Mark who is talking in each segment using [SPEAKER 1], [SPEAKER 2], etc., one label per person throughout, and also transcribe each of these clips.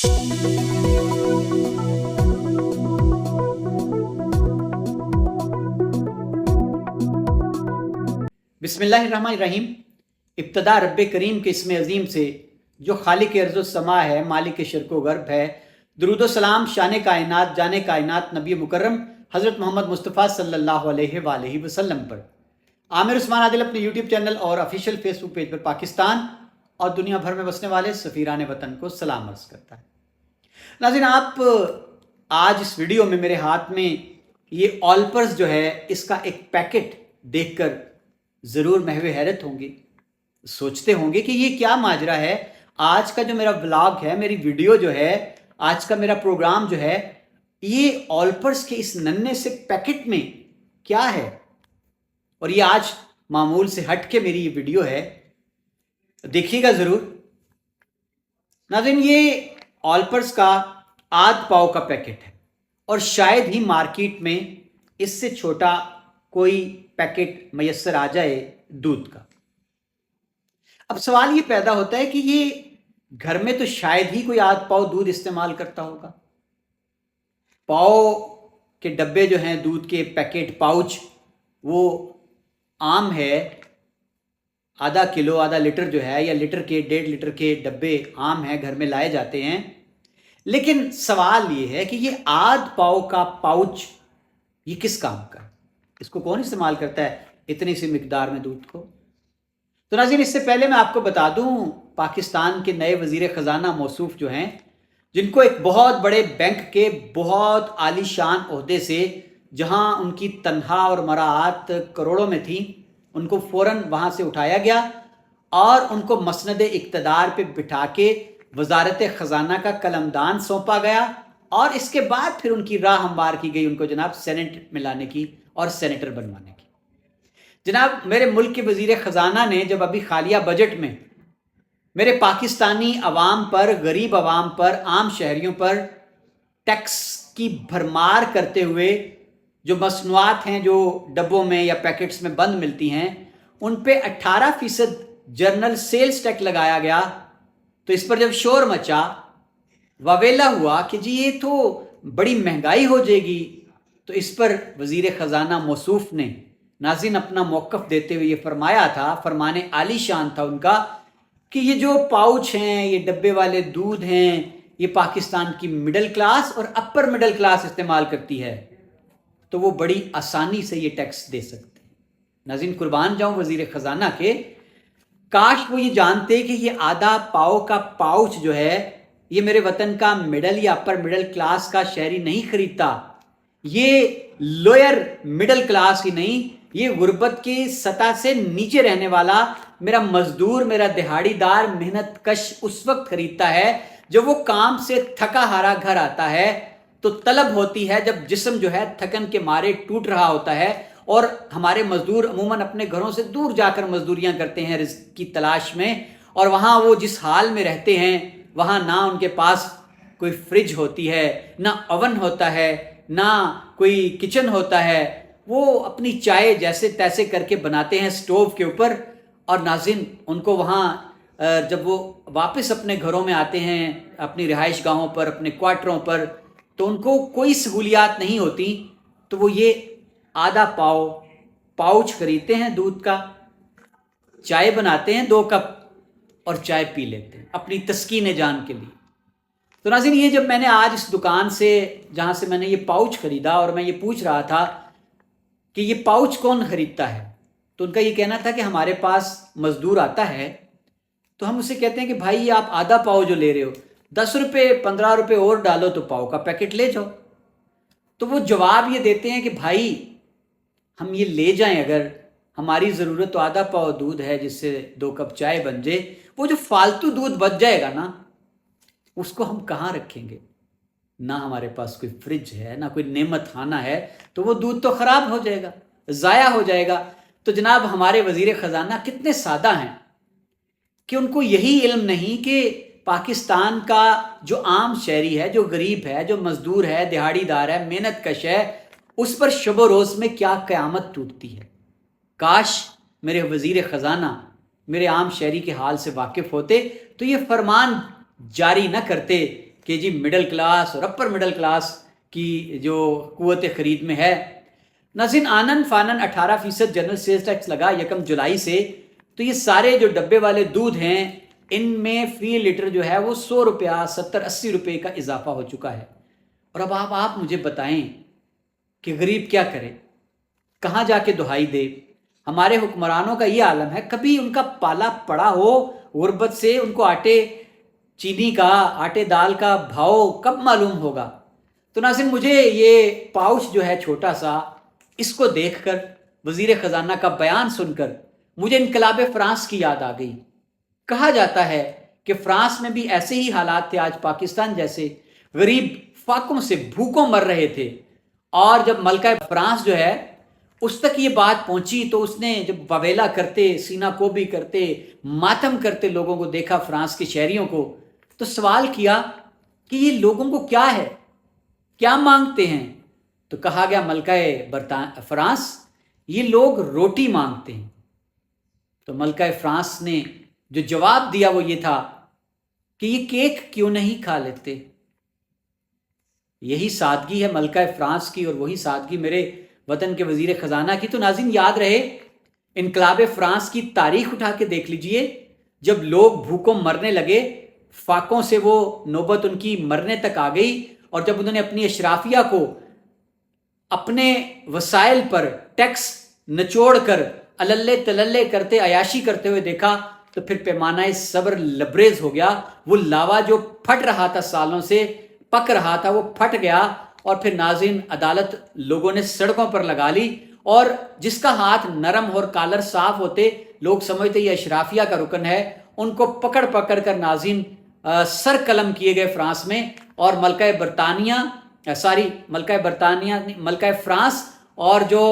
[SPEAKER 1] बिस्मिल्लाहिर्रहमानिर्रहीम। इब्तदा रब्बे करीम के इसम अज़ीम से जो खालिक अर्ज़ व समा है, मालिक शर्क़ व गर्ब है। दुरूद व सलाम शान कायनात जाने कायनात नबी मुकर्रम हज़रत मोहम्मद मुस्तफ़ा सल्लल्लाहु अलैहि वसल्लम पर। आमिर उस्मान आदिल अपने यूट्यूब चैनल और ऑफिशियल फेसबुक पेज पर पाकिस्तान और दुनिया भर में बसने वाले सफ़ीरान वतन को सलाम अर्ज़ करता है। नाज़रीन, आप आज इस वीडियो में मेरे हाथ में ये ऑलपर्स जो है, इसका एक पैकेट देखकर ज़रूर महवे हैरत होंगे, सोचते होंगे कि ये क्या माजरा है। आज का जो मेरा व्लॉग है, मेरी वीडियो जो है, आज का मेरा प्रोग्राम जो है, ये ऑलपर्स के इस नन्हे से पैकेट में क्या है। और ये आज मामूल से हट के मेरी ये वीडियो है, देखिएगा ज़रूर। नाज़रीन, ये ऑलपर्स का आध पाव का पैकेट है और शायद ही मार्केट में इससे छोटा कोई पैकेट मैसर आ जाए दूध का। अब सवाल ये पैदा होता है कि ये घर में तो शायद ही कोई आध पाव दूध इस्तेमाल करता होगा। पाव के डब्बे जो हैं, दूध के पैकेट पाउच, वो आम है। आधा किलो आधा लीटर जो है, या लीटर के 1.5 लीटर के डब्बे आम है, घर में लाए जाते हैं। लेकिन सवाल ये है कि ये आध पाव का पाउच ये किस काम का है? इसको कौन इस्तेमाल करता है इतनी सी मिकदार में दूध को? तो नाज़रीन, इससे पहले मैं आपको बता दूं, पाकिस्तान के नए वज़ीर ख़जाना मौसूफ जो हैं, जिनको एक बहुत बड़े बैंक के बहुत आलीशान ओहदे से, जहां उनकी तनख्वाह और मराआत करोड़ों में थी, उनको फ़ौरन वहां से उठाया गया और उनको मसनद इक़्तिदार पे बिठा के वज़ारत ख़जाना का कलमदान सौंपा गया। और इसके बाद फिर उनकी राह हमवार की गई उनको जनाब सेनेट में लाने की और सेनेटर बनवाने की। जनाब, मेरे मुल्क के वज़ीर ख़जाना ने जब अभी हालिया बजट में मेरे पाकिस्तानी अवाम पर, गरीब अवाम पर, आम शहरियों पर टैक्स की भरमार करते हुए जो मसनूआत हैं जो डब्बों में या पैकेट्स में बंद मिलती हैं, उन पे 18% जर्नल सेल्स टैक्स लगाया गया। तो इस पर जब शोर मचा, वावेला हुआ कि जी ये तो बड़ी महंगाई हो जाएगी, तो इस पर वज़ीर ख़जाना मौसूफ ने नाज़रीन अपना मौक़िफ़ देते हुए ये फरमाया था, फरमाने आलीशान था उनका, कि ये जो पाउच हैं, ये डब्बे वाले दूध हैं, ये पाकिस्तान की मिडिल क्लास और अपर मिडिल क्लास इस्तेमाल करती है, तो वो बड़ी आसानी से ये टैक्स दे सकते हैं। नाज़रीन, कुर्बान जाऊं वज़ीर ख़जाना के, काश वो ये जानते कि ये आधा पाव का पाउच जो है, ये मेरे वतन का मिडल या अपर मिडिल क्लास का शहरी नहीं खरीदता। ये लोअर मिडिल क्लास ही नहीं, ये गुर्बत की सतह से नीचे रहने वाला मेरा मजदूर, मेरा दिहाड़ीदार, मेहनत कश उस वक्त खरीदता है जब वो काम से थका हारा घर आता है। तो तलब होती है जब जिस्म जो है थकन के मारे टूट रहा होता है। और हमारे मजदूर अमूमन अपने घरों से दूर जाकर मजदूरियां करते हैं रिज़्क़ की तलाश में, और वहाँ वो जिस हाल में रहते हैं, वहाँ ना उनके पास कोई फ्रिज होती है, ना ओवन होता है, ना कोई किचन होता है। वो अपनी चाय जैसे तैसे करके बनाते हैं स्टोव के ऊपर। और नाज़रीन, उनको वहाँ जब वो वापस अपने घरों में आते हैं, अपनी रिहाइश गाहों पर, अपने क्वार्टरों पर, तो उनको कोई सहूलियात नहीं होती। तो वो ये आधा पाव पाउच खरीदते हैं दूध का, चाय बनाते हैं 2 कप और चाय पी लेते हैं अपनी तस्कीन जान के लिए। तो नाज़रीन, ये जब मैंने आज इस दुकान से, जहाँ से मैंने ये पाउच ख़रीदा, और मैं ये पूछ रहा था कि ये पाउच कौन ख़रीदता है, तो उनका ये कहना था कि हमारे पास मज़दूर आता है। तो हम उसे कहते हैं कि भाई आप आधा पाव जो ले रहे हो, 10 रुपये 15 रुपये और डालो तो पाव का पैकेट ले जाओ। तो वो जवाब ये देते हैं कि भाई हम ये ले जाएं, अगर हमारी ज़रूरत तो आधा पाव दूध है जिससे 2 कप चाय बन जाए, वो जो फालतू दूध बच जाएगा ना, उसको हम कहाँ रखेंगे? ना हमारे पास कोई फ्रिज है, ना कोई नेमत खाना है, तो वो दूध तो ख़राब हो जाएगा, ज़ाया हो जाएगा। तो जनाब, हमारे वज़ीर ख़जाना कितने सादा हैं कि उनको यही इल्म नहीं कि पाकिस्तान का जो आम शहरी है, जो गरीब है, जो मज़दूर है, दिहाड़ीदार है, मेहनत कश है, उस पर शब रोज़ में क्या क़यामत टूटती है। काश मेरे वज़ीर ख़जाना मेरे आम शहरी के हाल से वाकिफ़ होते तो ये फरमान जारी न करते کہ جی مڈل کلاس اور اپر مڈل کلاس کی جو قوت خرید میں ہے۔ ناظرین، آنن فانن 18% جنرل سیلز ٹیکس لگا 1 جولائی سے، تو یہ سارے جو ڈبے والے دودھ ہیں ان میں فی لیٹر جو ہے وہ 100 روپیہ 70-80 روپے کا اضافہ ہو چکا ہے۔ اور اب آپ مجھے بتائیں کہ غریب کیا کرے، کہاں جا کے دہائی دے؟ ہمارے حکمرانوں کا یہ عالم ہے، کبھی ان کا پالا پڑا ہو غربت سے، ان کو آٹے چینی کا، آٹے دال کا بھاؤ کب معلوم ہوگا؟ تو ناظرین، مجھے یہ پاؤچ جو ہے چھوٹا سا، اس کو دیکھ کر، وزیر خزانہ کا بیان سن کر مجھے انقلاب فرانس کی یاد آ گئی۔ کہا جاتا ہے کہ فرانس میں بھی ایسے ہی حالات تھے، آج پاکستان جیسے، غریب فاقوں سے بھوکوں مر رہے تھے، اور جب ملکہ فرانس جو ہے اس تک یہ بات پہنچی تو اس نے جب واویلا کرتے، سینہ کوبی کرتے، ماتم کرتے لوگوں کو دیکھا، فرانس کے شہریوں کو، تو سوال کیا کہ یہ لوگوں کو کیا ہے، کیا مانگتے ہیں؟ تو کہا گیا ملکہ فرانس، یہ لوگ روٹی مانگتے ہیں۔ تو ملکہ فرانس نے جو جواب دیا وہ یہ تھا کہ یہ کیک کیوں نہیں کھا لیتے؟ یہی سادگی ہے ملکہ فرانس کی، اور وہی سادگی میرے وطن کے وزیر خزانہ کی۔ تو ناظرین، یاد رہے، انقلاب فرانس کی تاریخ اٹھا کے دیکھ لیجئے، جب لوگ بھوکوں مرنے لگے، فاقوں سے وہ نوبت ان کی مرنے تک آ گئی، اور جب انہوں نے اپنی اشرافیہ کو اپنے وسائل پر ٹیکس نچوڑ کر اللے تللے کرتے، عیاشی کرتے ہوئے دیکھا، تو پھر پیمانہ صبر لبریز ہو گیا۔ وہ لاوا جو پھٹ رہا تھا، سالوں سے پک رہا تھا، وہ پھٹ گیا، اور پھر ناظرین عدالت لوگوں نے سڑکوں پر لگا لی، اور جس کا ہاتھ نرم اور کالر صاف ہوتے، لوگ سمجھتے یہ اشرافیہ کا رکن ہے، ان کو پکڑ کر ناظرین سر قلم کیے گئے فرانس میں، اور ملکہ فرانس اور جو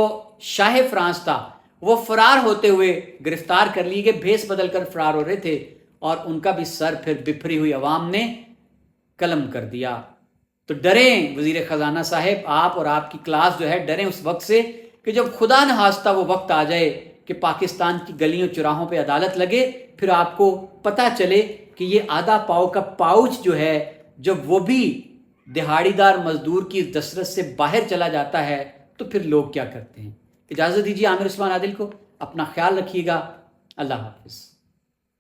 [SPEAKER 1] شاہ فرانس تھا وہ فرار ہوتے ہوئے گرفتار کر لیے گئے، بھیس بدل کر فرار ہو رہے تھے، اور ان کا بھی سر پھر بپھری ہوئی عوام نے قلم کر دیا۔ تو ڈریں وزیر خزانہ صاحب، آپ اور آپ کی کلاس جو ہے، ڈریں اس وقت سے کہ جب خدا نخواستہ وہ وقت آ جائے کہ پاکستان کی گلیوں چراہوں پہ عدالت لگے، پھر آپ کو پتہ چلے کہ یہ آدھا پاؤ کا پاؤچ جو ہے، جب وہ بھی دہاڑی دار مزدور کی دسترس سے باہر چلا جاتا ہے، تو پھر لوگ کیا کرتے ہیں؟ اجازت دیجیے عامر عثمان عادل کو، اپنا خیال رکھیے گا، اللہ حافظ۔